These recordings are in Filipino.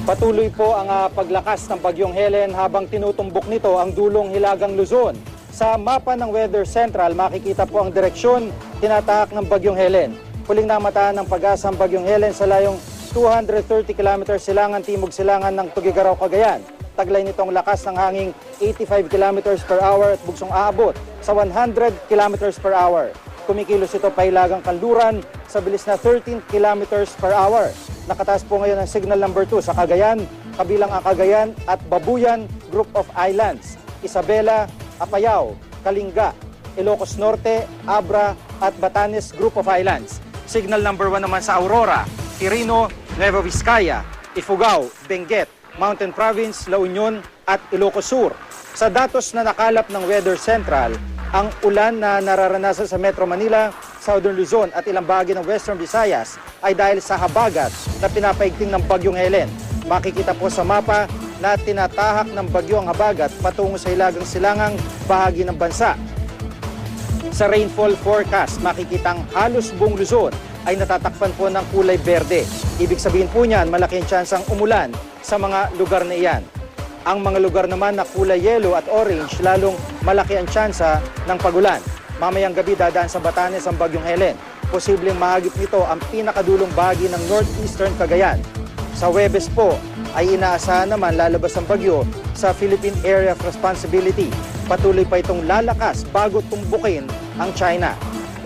Patuloy po ang paglakas ng Bagyong Helen habang tinutumbok nito ang dulong Hilagang Luzon. Sa mapa ng Weather Central, makikita po ang direksyon tinatahak ng Bagyong Helen. Huling namataan ng pag-asa ang Bagyong Helen sa layong 230 km silangan timog silangan ng Tugigaraw, Cagayan. Taglay nitong lakas ng hanging 85 km per hour at bugsong aabot sa 100 km per hour. Kumikilos ito pahilagang kanluran sa bilis na 13 km per hour. Nakataas po ngayon ang signal number 2 sa Cagayan, kabilang ang Cagayan at Babuyan Group of Islands, Isabela, Apayao, Kalinga, Ilocos Norte, Abra at Batanes Group of Islands. Signal number 1 naman sa Aurora, Quirino, Nueva Vizcaya, Ifugao, Benguet, Mountain Province, La Union at Ilocos Sur. Sa datos na nakalap ng Weather Central, ang ulan na nararanasan sa Metro Manila, Southern Luzon at ilang bahagi ng Western Visayas ay dahil sa habagat na pinapaigting ng Bagyong Helen. Makikita po sa mapa na tinatahak ng bagyo ang habagat patungo sa hilagang silangang bahagi ng bansa. Sa rainfall forecast, makikitang halos buong Luzon ay natatakpan po ng kulay berde. Ibig sabihin po niyan, malaki ang tsansang umulan sa mga lugar na iyan. Ang mga lugar naman na kulay yellow at orange, lalong malaki ang tsansa ng pagulan. Mamayang gabi dadaan sa Batanes ang Bagyong Helen. Posibleng mahagip nito ang pinakadulong bahagi ng northeastern Cagayan. Sa Huwebes po ay inaasahan naman lalabas ang bagyo sa Philippine Area of Responsibility. Patuloy pa itong lalakas bago tumbukin ang China.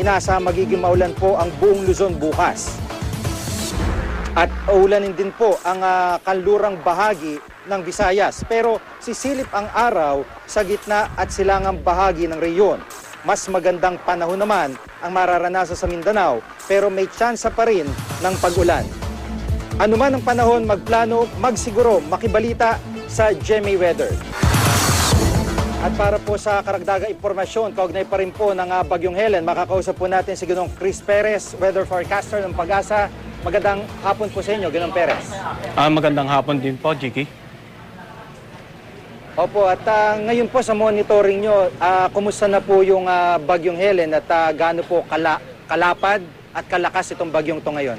Inaasahan magiging maulan po ang buong Luzon bukas. At ulanin din po ang kanlurang bahagi ng Visayas. Pero sisilip ang araw sa gitna at silangang bahagi ng rehiyon. Mas magandang panahon naman ang mararanasan sa Mindanao, pero may tsansa pa rin ng pag-ulan. Ano man ang panahon, magplano, magsiguro, makibalita sa GMA Weather. At para po sa karagdagang impormasyon, kaugnay pa rin po ng Bagyong Helen, makakausap po natin si Ginong Chris Perez, weather forecaster ng Pag-asa. Magandang hapon po sa inyo, Ginong Perez. Magandang hapon din po, Jiki. Opo, at ngayon po sa monitoring nyo, kumusta na po yung Bagyong Helen at gaano po kalapad at kalakas itong bagyong to ngayon?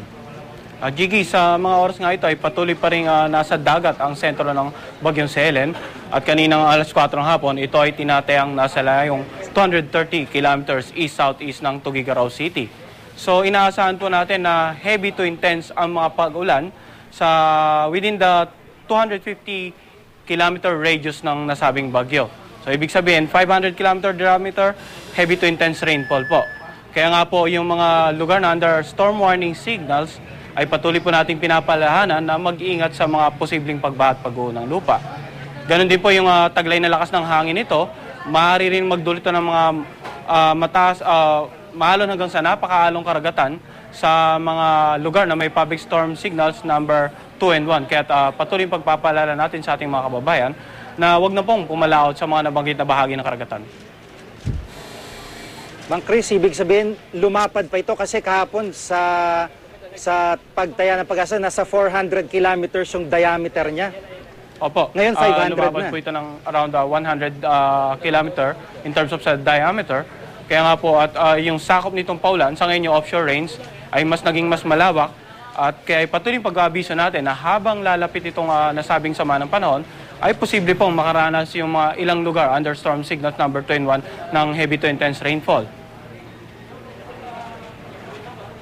Jiggy, sa mga oras nga ito ay patuloy pa rin nasa dagat ang sentro ng Bagyong Helen. At kaninang alas 4 ng hapon, ito ay tinatayang nasa layong 230 kilometers east-southeast ng Tugigaraw City. So inaasahan po natin na heavy to intense ang mga pag-ulan sa within the 250 kilometer radius ng nasabing bagyo. So ibig sabihin, 500 kilometer diameter, heavy to intense rainfall po. Kaya nga po yung mga lugar na under storm warning signals ay patuloy po nating pinapalahanan na mag-iingat sa mga posibleng pagbaha at pag-uho ng lupa. Ganon din po yung taglay na lakas ng hangin nito, maaari rin magdulot ng mga maalon hanggang sa napakaalong karagatan sa mga lugar na may public storm signals number 2 and 1. Kaya patuloy pagpapaalala natin sa ating mga kababayan na wag na pong pumalaot sa mga nabanggit na bahagi ng karagatan. Mang Chris, ibig sabihin lumapad pa ito kasi kahapon sa pagtaya ng Pag-asa, nasa 400 kilometers yung diameter niya. Opo. Ngayon 500 lumapad na. po ito ng around 100 kilometer in terms of sa diameter. Kaya nga po at yung sakop nitong paulan sa ngayon yung offshore range ay naging mas malawak. At kaya patuloy pag-aabiso natin na habang lalapit itong nasabing sama ng panahon, ay posible pong makaranas yung mga ilang lugar under storm signals number 2 and 1 ng heavy to intense rainfall.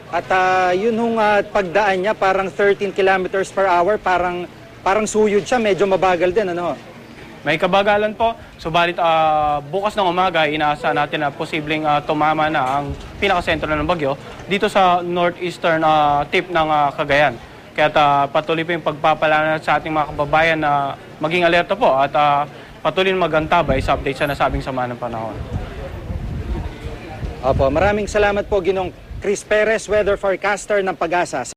At yun hong pagdaan niya, parang 13 kilometers per hour, parang suyod siya, medyo mabagal din, ano? May kabagalan po, subalit bukas ng umaga, inaasahan natin na posibleng tumama na ang pinakasentro na ng bagyo dito sa northeastern tip ng Cagayan. Kaya patuloy po yung pagpapalala sa ating mga kababayan na maging alerto po at patuloy magantabay sa update sa nasabing sama ng panahon. Opo, maraming salamat po Ginong Chris Perez, weather forecaster ng Pag-asa.